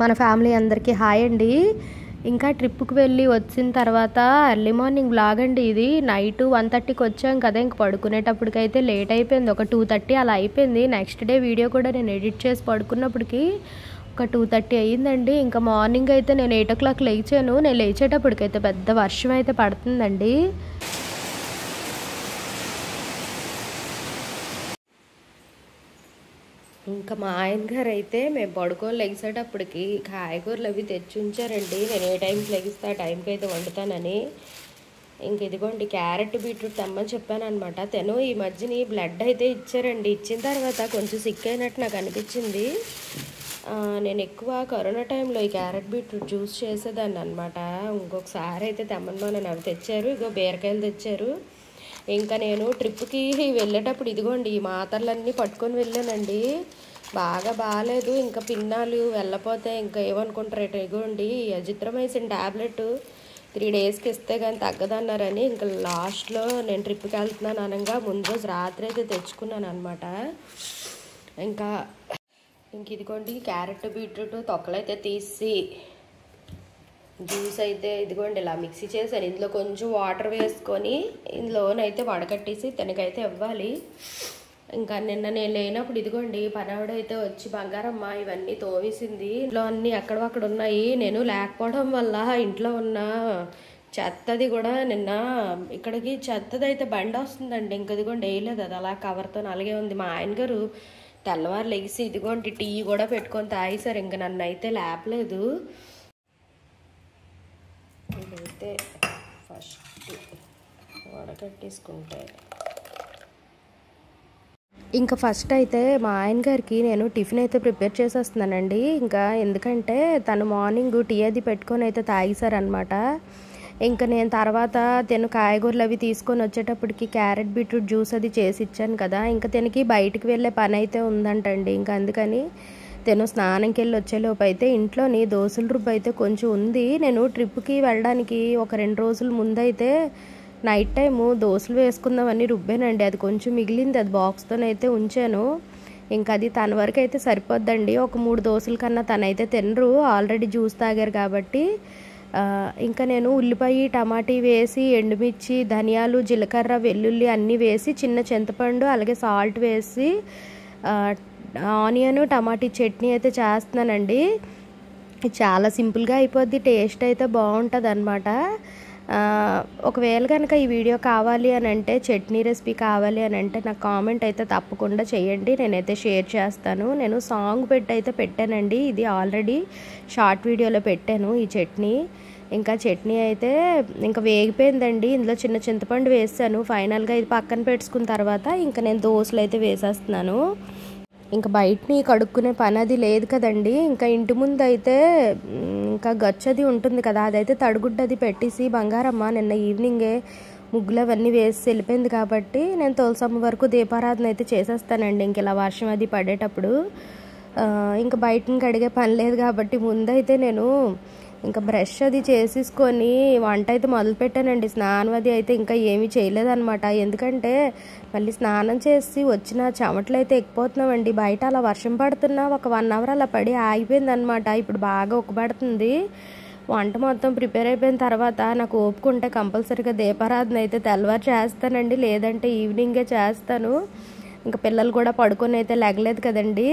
మన ఫ్యామిలీ అందరికీ హాయ్ అండి. ఇంకా ట్రిప్కి వెళ్ళి వచ్చిన తర్వాత ఎర్లీ మార్నింగ్ బ్లాగ్ అండి ఇది. నైట్ 1:30కి వచ్చాం కదా, ఇంక పడుకునేటప్పటికైతే లేట్ అయిపోయింది. ఒక 2:30 అలా అయిపోయింది. నెక్స్ట్ డే వీడియో కూడా నేను ఎడిట్ చేసి పడుకున్నప్పటికి ఒక 2:30 అయ్యిందండి. ఇంకా మార్నింగ్ అయితే నేను 8 o'clock లేచాను. నేను లేచేటప్పటికైతే పెద్ద వర్షం అయితే పడుతుందండి. ఇంకా మా ఆయన గారు అయితే మేము పడుకొని లెగిసేటప్పటికి కాయగూరలు అవి తెచ్చి ఉంచారండి. నేను ఏ టైంకి లెగిస్తే ఆ టైంకి అయితే వండుతానని. ఇంక ఇదిగోండి క్యారెట్ బీట్రూట్ తెమ్మని చెప్పాను అనమాట. తను ఈ మధ్యని బ్లడ్ అయితే ఇచ్చారండి. ఇచ్చిన తర్వాత కొంచెం సిక్ అయినట్టు నాకు అనిపించింది. నేను ఎక్కువ కరోనా టైంలో ఈ క్యారెట్ బీట్రూట్ జ్యూస్ చేసేదాన్ని అనమాట. ఇంకొకసారి అయితే తెమ్మని అవి తెచ్చారు. ఇగో బీరకాయలు తెచ్చారు. ఇంకా నేను ట్రిప్కి వెళ్ళేటప్పుడు ఇదిగోండి ఈ మాత్రలన్నీ పట్టుకొని వెళ్ళానండి. బాగాలేదు. ఇంకా పిన్నాలు వెళ్ళపోతే ఇంకా ఏమనుకుంటారు, ఇదిగోండి అజిత్రమైసిన్ ట్యాబ్లెట్ 3 daysకి ఇస్తే కానీ తగ్గదన్నారని ఇంకా లాస్ట్లో నేను ట్రిప్కి వెళ్తున్నాను అనగా ముందు రోజు రాత్రి అయితే తెచ్చుకున్నాను అనమాట. ఇంక ఇదిగోండి క్యారెట్ బీట్రూట్ తొక్కలైతే తీసి జ్యూస్ అయితే ఇదిగోండి ఇలా మిక్సీ చేశాను. ఇందులో కొంచెం వాటర్ వేసుకొని ఇందులోనైతే వడకట్టేసి తనకైతే ఇవ్వాలి. ఇంకా నిన్న నేను లేనప్పుడు ఇదిగోండి పనావిడ అయితే వచ్చి బంగారమ్మ ఇవన్నీ తోవేసింది. ఇంట్లో అన్నీ అక్కడక్కడ ఉన్నాయి. నేను లేకపోవడం వల్ల ఇంట్లో ఉన్న చెత్తది కూడా నిన్న ఇక్కడికి చెత్తది అయితే బండి వస్తుందండి. ఇంక ఇదిగోండి వేయలేదు, అది అలా కవర్తో అలాగే ఉంది. మా ఆయన గారు తెల్లవారు లెగిసి ఇదిగోండి టీ కూడా పెట్టుకొని తాగేశారు. ఇంక నన్ను అయితే లేపలేదు. ఇదైతే ఫస్ట్ వడకట్టేసుకుంటే ఇంకా ఫస్ట్ అయితే మా ఆయన గారికి నేను టిఫిన్ అయితే ప్రిపేర్ చేసేస్తున్నానండి. ఇంకా ఎందుకంటే తను మార్నింగ్ టీ అది పెట్టుకొని అయితే తాగేశారనమాట. ఇంకా నేను తర్వాత తను కాయగూరలు అవి తీసుకొని వచ్చేటప్పటికి క్యారెట్ బీట్రూట్ జ్యూస్ అది చేసి ఇచ్చాను కదా. ఇంకా తనకి బయటికి వెళ్ళే పని అయితే ఉందంటండి. ఇంకా అందుకని తను స్నానంకి వెళ్ళి వచ్చేలోపు అయితే ఇంట్లోని దోశల రుబ్బు అయితే కొంచెం ఉంది. నేను ట్రిప్కి వెళ్ళడానికి ఒక 2 రోజుల ముందైతే నైట్ టైము దోశలు వేసుకుందామని రుబ్బానండి. అది కొంచెం మిగిలింది, అది బాక్స్తోనైతే ఉంచాను. ఇంకా అది తన వరకు అయితే సరిపోద్దండి. ఒక 3 దోశల కన్నా తనైతే తినరు, ఆల్రెడీ జ్యూస్ తాగారు కాబట్టి. ఇంకా నేను ఉల్లిపాయ టమాటీ వేసి ఎండుమిర్చి ధనియాలు జీలకర్ర వెల్లుల్లి అన్నీ వేసి చిన్న చింతపండు అలాగే సాల్ట్ వేసి ఆనియన్ టమాటీ చట్నీ అయితే చేస్తున్నానండి. చాలా సింపుల్గా అయిపోద్ది, టేస్ట్ అయితే బాగుంటుంది అనమాట. ఒకవేళ కనుక ఈ వీడియో కావాలి అని అంటే, చట్నీ రెసిపీ కావాలి అని అంటే నాకు కామెంట్ అయితే తప్పకుండా చేయండి, నేనైతే షేర్ చేస్తాను. నేను సాంగ్ అయితే పెట్టానండి. ఇది ఆల్రెడీ షార్ట్ వీడియోలో పెట్టాను ఈ చట్నీ. ఇంకా చట్నీ అయితే ఇంకా వేగిపోయిందండి. ఇందులో చిన్న చింతపండు వేసాను. ఫైనల్గా ఇది పక్కన పెట్టుకున్న తర్వాత ఇంకా నేను దోశలు అయితే వేసేస్తున్నాను. ఇంకా బయటని కడుక్కునే పని అది లేదు కదండి. ఇంకా ఇంటి ముందు అయితే ఇంకా గచ్చది ఉంటుంది కదా, అదైతే తడిగుడ్డది పెట్టేసి బంగారమ్మ నిన్న ఈవినింగే ముగ్గులు అవన్నీ వేసి వెళ్ళిపోయింది కాబట్టి నేను తులసమ్మ వరకు దీపారాధన అయితే చేసేస్తానండి. ఇంక ఇలా వర్షం అది పడేటప్పుడు ఇంకా బయటని కడిగే పని లేదు కాబట్టి ముందైతే నేను ఇంకా బ్రష్ అది చేసేసుకొని వంట అయితే మొదలుపెట్టానండి. స్నానం అది అయితే ఇంకా ఏమీ చేయలేదన్నమాట. ఎందుకంటే మళ్ళీ స్నానం చేసి వచ్చిన చెమటలు అయితే ఎక్కిపోతున్నామండి. బయట అలా వర్షం పడుతున్నా ఒక 1 hour అలా పడి ఆగిపోయింది అనమాట. ఇప్పుడు బాగా ఉక్కబడుతుంది. వంట మొత్తం ప్రిపేర్ అయిపోయిన తర్వాత నాకు ఓపుకుంటే కంపల్సరీగా దీపారాధన అయితే తెల్లవారు చేస్తానండి, లేదంటే ఈవినింగే చేస్తాను. ఇంకా పిల్లలు కూడా పడుకొని అయితే లెగలేదు కదండి.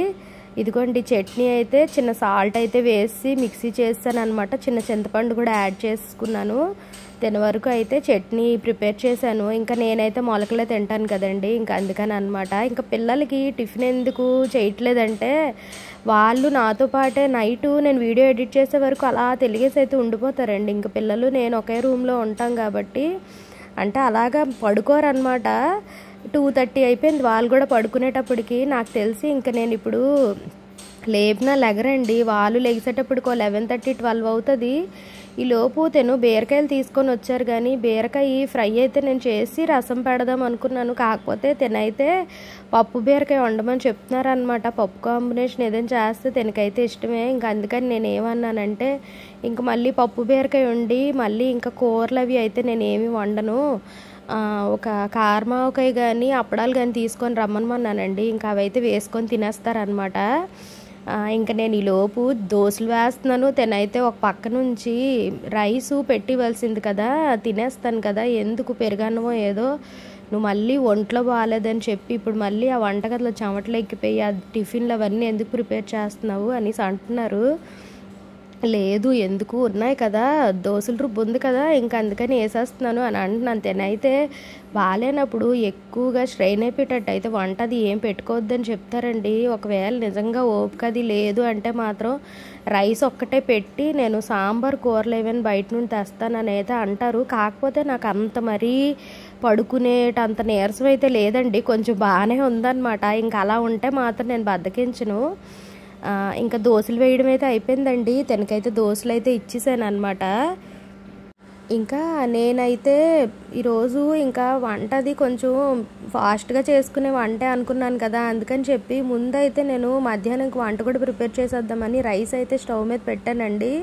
ఇదిగోండి చట్నీ అయితే చిన్న సాల్ట్ అయితే వేసి మిక్సీ చేస్తాను అనమాట. చిన్న చింతపండు కూడా యాడ్ చేసుకున్నాను. తిన వరకు అయితే చట్నీ ప్రిపేర్ చేశాను. ఇంకా నేనైతే మొలకలే తింటాను కదండి, ఇంకా అందుకని అనమాట. ఇంకా పిల్లలకి టిఫిన్ ఎందుకు చేయట్లేదంటే వాళ్ళు నాతో పాటే నైటు నేను వీడియో ఎడిట్ చేసే వరకు అలా తెలిగేసి అయితే ఉండిపోతారండి. ఇంకా పిల్లలు నేను ఒకే రూమ్లో ఉంటాం కాబట్టి అంటే అలాగా పడుకోరనమాట. 2:30 అయిపోయింది వాళ్ళు కూడా పడుకునేటప్పటికి. నాకు తెలిసి ఇంకా నేను ఇప్పుడు లేపినా లెగరండి. వాళ్ళు లెగిసేటప్పటికి 11:30 12 అవుతుంది. ఈలోపు తను బీరకాయలు తీసుకొని వచ్చారు, కానీ బీరకాయ ఫ్రై అయితే నేను చేసి రసం పెడదాం అనుకున్నాను. కాకపోతే తినైతే పప్పు బీరకాయ వండమని చెప్తున్నారనమాట. పప్పు కాంబినేషన్ ఏదైనా చేస్తే తినకైతే ఇష్టమే. ఇంకా అందుకని నేను ఏమన్నానంటే ఇంక మళ్ళీ పప్పు బీరకాయ వండి మళ్ళీ ఇంకా కూరలు అవి అయితే నేను ఏమి వండను, ఒక కారమావకాయ కానీ అప్పడాలు కానీ తీసుకొని రమ్మన్నానండి. ఇంకా అవైతే వేసుకొని తినేస్తారనమాట. ఇంకా నేను ఈలోపు దోశలు వేస్తున్నాను. తినైతే ఒక పక్క నుంచి రైసు పెట్టివ్వాల్సింది కదా, తినేస్తాను కదా, ఎందుకు పెరుగన్నమో ఏదో నువ్వు మళ్ళీ ఒంట్లో బాగాలేదని చెప్పి ఇప్పుడు మళ్ళీ ఆ వంటగదిలో చెమటలు ఎక్కిపోయి ఆ టిఫిన్లు అవన్నీ ఎందుకు ప్రిపేర్ చేస్తున్నావు అనేసి అంటున్నారు. లేదు ఎందుకు ఉన్నాయి కదా, దోశల రుబ్బు ఉంది కదా, ఇంకా అందుకని వేసేస్తున్నాను అని అంటున్నాను. తినైతే బాగాలేనప్పుడు ఎక్కువగా స్ట్రెయిన్ అయిపోయేటట్టు అయితే వంట అది ఏం పెట్టుకోవద్దని చెప్తారండి. ఒకవేళ నిజంగా ఓపికది లేదు అంటే మాత్రం రైస్ ఒక్కటే పెట్టి నేను సాంబార్ కూరలు ఏమైనా బయట నుండి తెస్తానని అయితే అంటారు. కాకపోతే నాకు అంత మరీ పడుకునేటంత నీరసం అయితే లేదండి, కొంచెం బాగానే ఉందన్నమాట. ఇంకా అలా ఉంటే మాత్రం నేను బద్దకించను. ఇంకా దోశలు వేయడం అయితే అయిపోయిందండి. తనకైతే దోశలు అయితే ఇచ్చేసాను అనమాట. ఇంకా నేనైతే ఈరోజు ఇంకా వంటది కొంచెం ఫాస్ట్గా చేసుకునే వంటే అనుకున్నాను కదా, అందుకని చెప్పి ముందైతే నేను మధ్యాహ్నంకి వంట కూడా ప్రిపేర్ చేసేద్దామని రైస్ అయితే స్టవ్ మీద పెట్టానండి.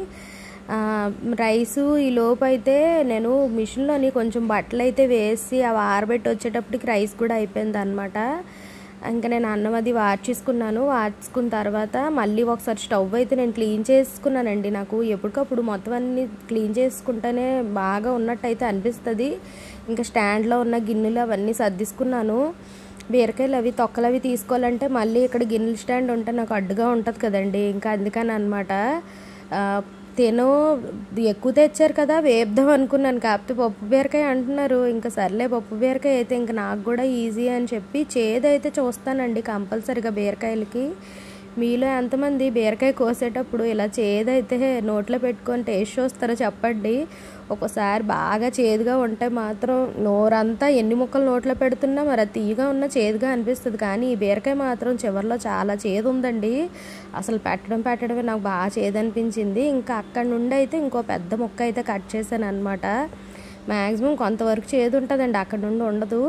రైసు ఈ లోపు అయితే నేను మిషన్లోని కొంచెం బట్టలు అయితే వేసి అవి ఆరబెట్టి వచ్చేటప్పటికి రైస్ కూడా అయిపోయింది అనమాట. ఇంకా నేను అన్నం అది వార్చుకున్న తర్వాత మళ్ళీ ఒకసారి స్టవ్ అయితే నేను క్లీన్ చేసుకున్నానండి. నాకు ఎప్పటికప్పుడు మొత్తం అన్నీ క్లీన్ చేసుకుంటేనే బాగా ఉన్నట్టు అయితే అనిపిస్తుంది. ఇంకా స్టాండ్లో ఉన్న గిన్నెలు అవన్నీ సర్దిసుకున్నాను. బీరకాయలు అవి తొక్కలు అవి తీసుకోవాలంటే మళ్ళీ ఇక్కడ గిన్నెల స్టాండ్ ఉంటే నాకు అడ్డుగా ఉంటుంది కదండి, ఇంకా అందుకని అనమాట. తిను ఎక్కువ తెచ్చారు కదా వేపుదాం అనుకున్నాను, కాకపోతే పప్పు బీరకాయ అంటున్నారు. ఇంకా సర్లే పప్పు బీరకాయ అయితే ఇంకా నాకు కూడా ఈజీ అని చెప్పి చేదైతే చూస్తానండి కంపల్సరీగా బీరకాయలకి. మీలో ఎంతమంది బీరకాయ కోసేటప్పుడు ఇలా చేదైతే నోట్లో పెట్టుకొని టేస్ట్ చూస్తారో చెప్పండి. ఒక్కోసారి బాగా చేదుగా ఉంటే మాత్రం నోరంతా ఎన్ని ముక్కలు నోట్లో పెడుతున్నా మరి తీయగా ఉన్న చేదుగా అనిపిస్తుంది. కానీ ఈ బీరకాయ మాత్రం చివరిలో చాలా చేదు ఉందండి. అసలు పెట్టడమే నాకు బాగా చేదు అనిపించింది. ఇంకా అక్కడ నుండి అయితే ఇంకో పెద్ద ముక్క అయితే కట్ చేశాను అనమాట. మ్యాక్సిమం కొంతవరకు చేదు ఉంటుందండి, అక్కడ నుండి ఉండదు.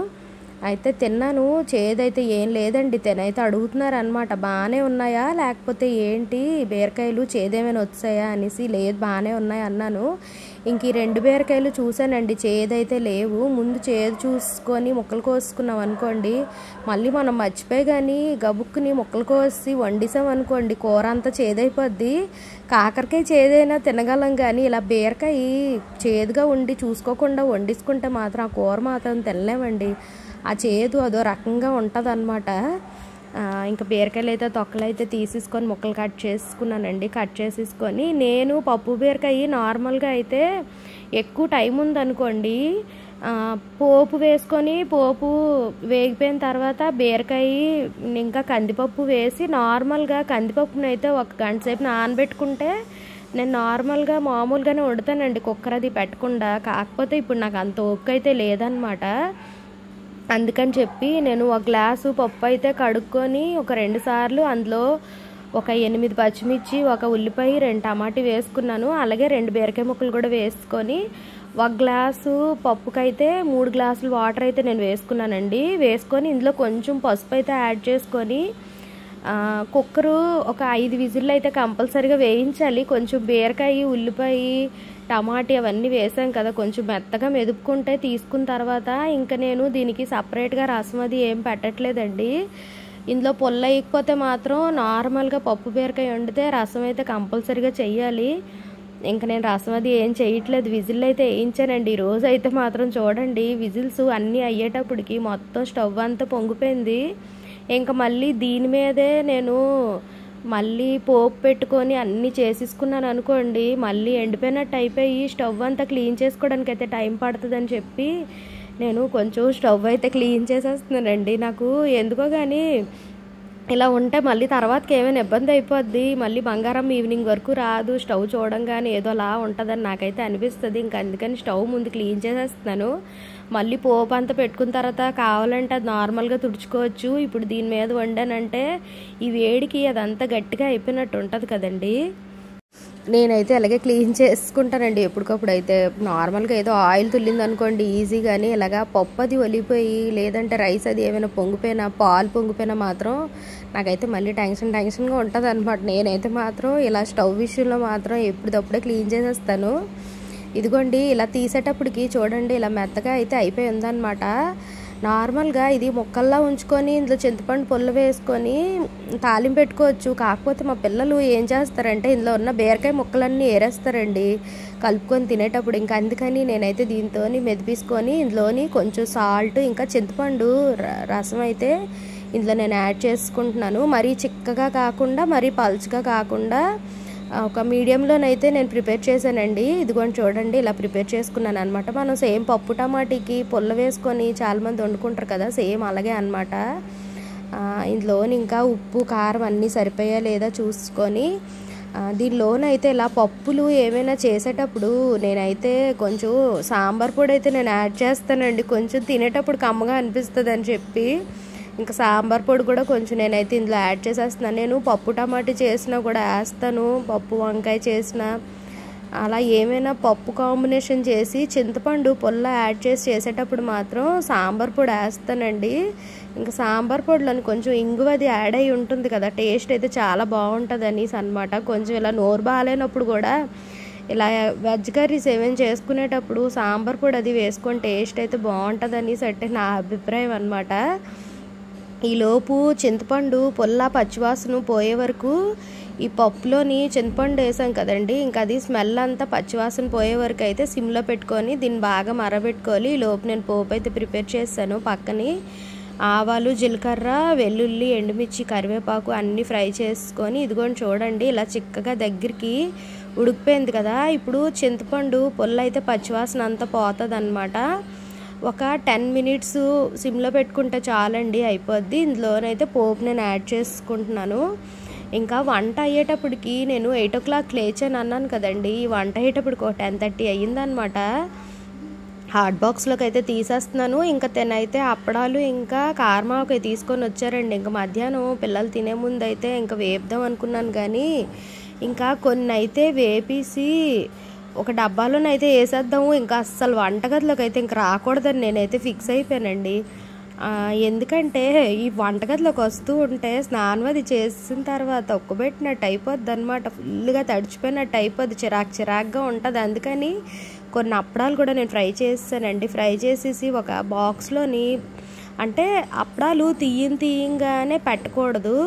అయితే తిన్నాను, చేదైతే ఏం లేదండి. తినైతే అడుగుతున్నారు అనమాట, బాగానే ఉన్నాయా లేకపోతే ఏంటి బీరకాయలు చేదేమైనా వచ్చాయా అనేసి. లేదు బాగానే ఉన్నాయి అన్నాను. ఇంక ఈ 2 బీరకాయలు చూశానండి, చేదైతే లేవు. ముందు చేదు చూసుకొని ముక్కలు కోసుకున్నాం అనుకోండి, మళ్ళీ మనం మర్చిపోయి కానీ గబుక్కుని ముక్కలు కోసి వండిసాం అనుకోండి కూర అంతా చేదైపోద్ది. కాకరకాయ చేదైనా తినగలం కానీ ఇలా బీరకాయ చేదుగా ఉండి చూసుకోకుండా వండించుకుంటే మాత్రం ఆ కూర మాత్రం తినలేమండి. ఆ చేదు అదో రకంగా ఉంటుంది అనమాట. ఇంకా బీరకాయలు అయితే తొక్కలు అయితే తీసేసుకొని ముక్కలు కట్ చేసుకున్నానండి. కట్ చేసేసుకొని నేను పప్పు బీరకాయ నార్మల్గా అయితే ఎక్కువ టైం ఉందనుకోండి పోపు వేసుకొని పోపు వేగిపోయిన తర్వాత బీరకాయ ఇంకా కందిపప్పు వేసి నార్మల్గా కందిపప్పును అయితే 1 గంట సేపు నానబెట్టుకుంటే నేను నార్మల్గా మామూలుగానే వండుతానండి, కుక్కర్ అది పెట్టకుండా. కాకపోతే ఇప్పుడు నాకు అంత ఓపిక అయితే లేదనమాట. అందుకని చెప్పి నేను 1 గ్లాసు పప్పు అయితే కడుక్కొని ఒక 2 సార్లు అందులో ఒక 8 పచ్చిమిర్చి, 1 ఉల్లిపాయ, 2 టమాటీ వేసుకున్నాను. అలాగే 2 బీరకాయ ముక్కలు కూడా వేసుకొని 1 గ్లాసు పప్పుకైతే 3 గ్లాసులు వాటర్ అయితే నేను వేసుకున్నానండి. వేసుకొని ఇందులో కొంచెం పసుపు అయితే యాడ్ చేసుకొని కుక్కరు ఒక 5 విజిల్లు అయితే కంపల్సరీగా వేయించాలి. కొంచెం బీరకాయ, ఉల్లిపాయ, టమాటీ అవన్నీ వేసాం కదా, కొంచెం మెత్తగా మెదుపుకుంటే తీసుకున్న తర్వాత ఇంకా నేను దీనికి సపరేట్గా రసం అది ఏం పెట్టట్లేదండి. ఇందులో పుల్ల వేయకపోతే మాత్రం నార్మల్గా పప్పు బీరకాయ వండితే రసం అయితే కంపల్సరీగా చెయ్యాలి. ఇంకా నేను రసం అది ఏం చేయట్లేదు, విజిల్ అయితే వేయించానండి. ఈరోజు అయితే మాత్రం చూడండి విజిల్స్ అన్నీ అయ్యేటప్పటికి మొత్తం స్టవ్ అంతా పొంగిపోయింది. ఇంకా మళ్ళీ దీని మీదే నేను మళ్ళీ పోపు పెట్టుకొని అన్నీ చేసేసుకున్నాను అనుకోండి, మళ్ళీ ఎండిపోయినట్టు అయిపోయి స్టవ్ అంతా క్లీన్ చేసుకోవడానికి అయితే టైం పడుతుందని చెప్పి నేను కొంచెం స్టవ్ అయితే క్లీన్ చేసేస్తున్నానండి. నాకు ఎందుకో కానీ ఇలా ఉంటే మళ్ళీ తర్వాతకి ఏమైనా ఇబ్బంది అయిపోద్ది, మళ్ళీ బంగారం ఈవినింగ్ వరకు రాదు, స్టవ్ చూడంగానే ఏదోలా ఉంటుందని నాకైతే అనిపిస్తుంది. ఇంకా అందుకని స్టవ్ ముందు క్లీన్ చేసేస్తున్నాను. మళ్ళీ పోపు అంతా పెట్టుకున్న తర్వాత కావాలంటే అది నార్మల్గా తుడుచుకోవచ్చు. ఇప్పుడు దీని మీద వండానంటే ఈ వేడికి అదంతా గట్టిగా అయిపోయినట్టు ఉంటుంది కదండి. నేనైతే అలాగే క్లీన్ చేసుకుంటానండి ఎప్పటికప్పుడు. అయితే నార్మల్గా ఏదో ఆయిల్ తుల్లింది అనుకోండి ఈజీగానే ఇలాగా పప్పు అది ఒలిపోయి లేదంటే రైస్ అది ఏమైనా పొంగిపోయినా పాలు పొంగిపోయినా మాత్రం నాకైతే మళ్ళీ టెన్షన్గా ఉంటుంది అనమాట. నేనైతే మాత్రం ఇలా స్టవ్ విషయంలో మాత్రం ఎప్పటికప్పుడే క్లీన్ చేసేస్తాను. ఇదిగోండి ఇలా తీసేటప్పటికి చూడండి ఇలా మెత్తగా అయితే అయిపోయి ఉందన్నమాట. నార్మల్గా ఇది ముక్కల్లా ఉంచుకొని ఇందులో చింతపండు పుల్ల వేసుకొని తాలింపు పెట్టుకోవచ్చు. కాకపోతే మా పిల్లలు ఏం చేస్తారంటే ఇందులో ఉన్న బీరకాయ ముక్కలన్నీ ఏరేస్తారండి కలుపుకొని తినేటప్పుడు. ఇంకా అందుకని నేనైతే దీంతో మెదిపేసుకొని ఇందులోని కొంచెం సాల్ట్ ఇంకా చింతపండు రసం అయితే ఇందులో నేను యాడ్ చేసుకుంటున్నాను. మరీ చిక్కగా కాకుండా మరీ పల్చగా కాకుండా ఒక మీడియంలోనైతే నేను ప్రిపేర్ చేశానండి. ఇదిగోండి చూడండి, ఇలా ప్రిపేర్ చేసుకున్నాను అనమాట. మనం సేమ్ పప్పు టమాటీకి పుల్ల వేసుకొని చాలామంది వండుకుంటారు కదా, సేమ్ అలాగే అనమాట. ఇందులోని ఇంకా ఉప్పు కారం అన్నీ సరిపోయా లేదా చూసుకొని దీనిలోనైతే ఇలా పప్పులు ఏమైనా చేసేటప్పుడు నేనైతే కొంచెం సాంబార్ పొడి అయితే నేను యాడ్ చేస్తానండి. కొంచెం తినేటప్పుడు కమ్మగా అనిపిస్తుంది అని చెప్పి ఇంకా సాంబార్ పొడి కూడా కొంచెం నేనైతే ఇందులో యాడ్ చేసేస్తున్నాను. నేను పప్పు టమాటా చేసినా కూడా వేస్తాను, పప్పు వంకాయ చేసిన అలా ఏమైనా పప్పు కాంబినేషన్ చేసి చింతపండు పుల్ల యాడ్ చేసి చేసేటప్పుడు మాత్రం సాంబార్ పొడి వేస్తానండి. ఇంకా సాంబార్ పొడిలో కొంచెం ఇంగువ అది యాడ్ అయి ఉంటుంది కదా, టేస్ట్ అయితే చాలా బాగుంటుంది అనేసి అనమాట. కొంచెం ఇలా నోరు బాగాలేనప్పుడు కూడా ఇలా వెజ్ కర్రీస్ ఏమైనా చేసుకునేటప్పుడు సాంబార్ పొడి అది వేసుకొని టేస్ట్ అయితే బాగుంటుంది అనేసి అంటే నా అభిప్రాయం అనమాట. ఈలోపు చింతపండు పుల్ల పచ్చివాసన పోయే వరకు ఈ పప్పులోని చింతపండు వేసాం కదండి, ఇంకా అది స్మెల్ అంతా పచ్చివాసన పోయే వరకు అయితే సిమ్లో పెట్టుకొని దీన్ని బాగా మరబెట్టుకోవాలి. ఈలోపు నేను పోపు అయితే ప్రిపేర్ చేస్తాను. పక్కని ఆవాలు జీలకర్ర వెల్లుల్లి ఎండుమిర్చి కరివేపాకు అన్నీ ఫ్రై చేసుకొని ఇదిగోండి చూడండి ఇలా చిక్కగా దగ్గరికి ఉడికిపోయింది కదా. ఇప్పుడు చింతపండు పుల్ల అయితే పచ్చివాసన అంతా పోతుంది అనమాట. ఒక 10 మినిట్స్ సిమ్లో పెట్టుకుంటే చాలండి, అయిపోద్ది. ఇందులోనైతే పోపు నేను యాడ్ చేసుకుంటున్నాను. ఇంకా వంట అయ్యేటప్పటికి నేను 8 o'clock లేచాను అన్నాను కదండి, ఈ వంట అయ్యేటప్పటికి ఒక 10:30 అయ్యిందనమాట. హాట్ బాక్స్లోకి అయితే తీసేస్తున్నాను. ఇంకా తినైతే అప్పడాలు ఇంకా కారమాకు తీసుకొని వచ్చారండి. ఇంకా మధ్యాహ్నం పిల్లలు తినే ముందు అయితే ఇంకా వేపుదాం అనుకున్నాను, కానీ ఇంకా కొన్ని అయితే వేపేసి ఒక డబ్బాలోనైతే వేసేద్దాము, ఇంకా అస్సలు వంటగదిలోకి అయితే ఇంకా రాకూడదని నేనైతే ఫిక్స్ అయిపోయానండి. ఎందుకంటే ఈ వంటగదిలోకి వస్తూ ఉంటే స్నానం అది చేసిన తర్వాత ఒక్కబెట్టినట్టు అయిపోద్ది అనమాట, ఫుల్గా తడిచిపోయినట్టు అయిపోద్ది, చిరాకుగా ఉంటుంది. అందుకని కొన్ని అప్పడాలు కూడా నేను ఫ్రై చేసానండి. ఫ్రై చేసేసి ఒక బాక్స్లోని, అంటే అప్పడాలు తీయంగానే పెట్టకూడదు,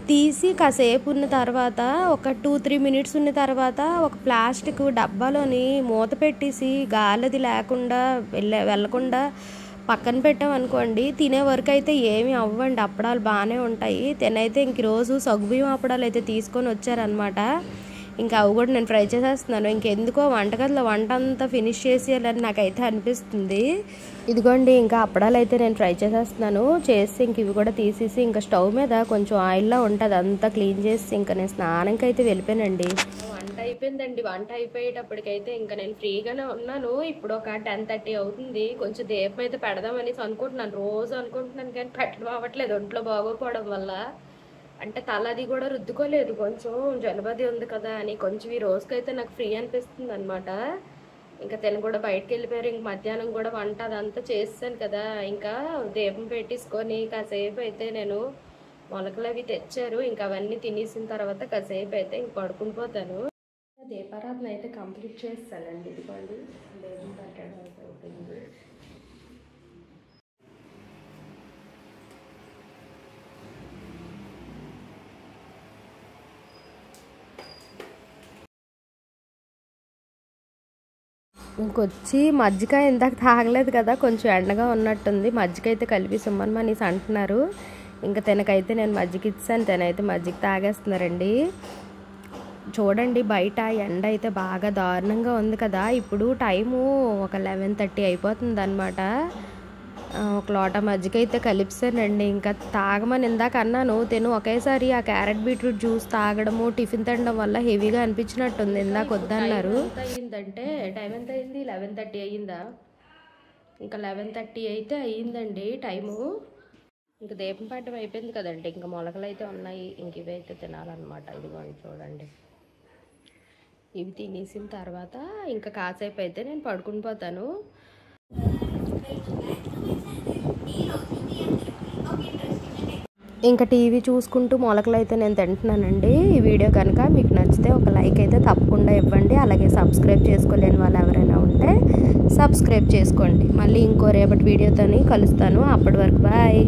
తీసి కాసేపు ఉన్న తర్వాత ఒక 2-3 మినిట్స్ ఉన్న తర్వాత ఒక ప్లాస్టిక్ డబ్బాలోని మూత పెట్టేసి గాలిది లేకుండా వెళ్ళకుండా పక్కన పెట్టామనుకోండి, తినే వరకు అయితే ఏమి అవ్వండి, అప్పడాలు బాగానే ఉంటాయి. తినైతే ఇంక రోజు సగ్గుబియ్యం అప్పడాలు అయితే తీసుకొని వచ్చారనమాట. ఇంకా అవి కూడా నేను ఫ్రై చేసేస్తున్నాను. ఇంకెందుకో వంటగదిలో వంట అంతా ఫినిష్ చేసేయాలని నాకైతే అనిపిస్తుంది. ఇదిగోండి ఇంకా అప్పడాలు అయితే నేను ఫ్రై చేసేస్తున్నాను. చేసి ఇంక ఇవి కూడా తీసేసి ఇంకా స్టవ్ మీద కొంచెం ఆయిల్లో ఉంటుంది అంతా క్లీన్ చేసి ఇంకా నేను స్నానంకి అయితే వెళ్ళిపోయానండి. వంట అయిపోయిందండి. వంట అయిపోయేటప్పటికైతే ఇంకా నేను ఫ్రీగానే ఉన్నాను. ఇప్పుడు ఒక 10:30 అవుతుంది. కొంచెం దీపం అయితే పెడదామనేసి అనుకుంటున్నాను, రోజు అనుకుంటున్నాను కానీ పెట్టడం అవ్వట్లేదు ఒంట్లో బాగోపోవడం వల్ల. అంటే తలది కూడా రుద్దుకోలేదు, కొంచెం జలుబది ఉంది కదా అని. కొంచెం ఈ రోజుకైతే నాకు ఫ్రీ అనిపిస్తుంది అనమాట. ఇంకా తిని కూడా బయటకు వెళ్ళిపోయారు. ఇంక మధ్యాహ్నం కూడా వంట అదంతా చేసాను కదా, ఇంకా దీపం పెట్టేసుకొని కాసేపు అయితే నేను మొలకలు అవి తెచ్చారు, ఇంకా అవన్నీ తినేసిన తర్వాత కాసేపు అయితే ఇంక పడుకుని పోతాను. దీపారాధన అయితే కంప్లీట్ చేస్తానండి. ఇదిగోండి దీపం పెట్టడం అయితే అవుతుంది. ఇంకొచ్చి మజ్జిగ ఇందాక తాగలేదు కదా, కొంచెం ఎండగా ఉన్నట్టుంది, మజ్జిగ అయితే కలిపి సుమ్మని అంటున్నారు. ఇంకా తనకైతే నేను మజ్జిగ ఇచ్చాను, తనైతే మజ్జిగ తాగేస్తున్నారండి. చూడండి బయట ఎండ అయితే బాగా దారుణంగా ఉంది కదా. ఇప్పుడు టైము ఒక 11:30 అయిపోతుంది అనమాట. ఒక లోట మజ్జిగ అయితే కలిపిసానండి. ఇంకా తాగమని ఇందాక అన్నాను, తిను ఒకేసారి ఆ క్యారెట్ బీట్రూట్ జ్యూస్ తాగడము టిఫిన్ తినడం వల్ల హెవీగా అనిపించినట్టుంది. ఇందాక వద్దన్నారు. అయ్యిందంటే టైం ఎంత అయింది? 11:30 అయ్యిందా? ఇంకా 11:30 అయితే అయ్యిందండి టైము. ఇంకా దీపం పెట్టడం అయిపోయింది కదండి, ఇంకా మొలకలు అయితే ఉన్నాయి, ఇంక ఇవి అయితే తినాలన్నమాట. ఇదిగోండి చూడండి, ఇవి తినేసిన తర్వాత ఇంకా కాసేపు అయితే నేను పడుకుని పోతాను. ఇంకా టీవీ చూసుకుంటూ మొలకలు అయితే నేను తింటున్నానండి. ఈ వీడియో కనుక మీకు నచ్చితే ఒక లైక్ అయితే తప్పకుండా ఇవ్వండి. అలాగే సబ్స్క్రైబ్ చేసుకోలేని వాళ్ళు ఎవరైనా ఉంటే సబ్స్క్రైబ్ చేసుకోండి. మళ్ళీ ఇంకో రేపటి వీడియోతోని కలుస్తాను. అప్పటి వరకు బాయ్.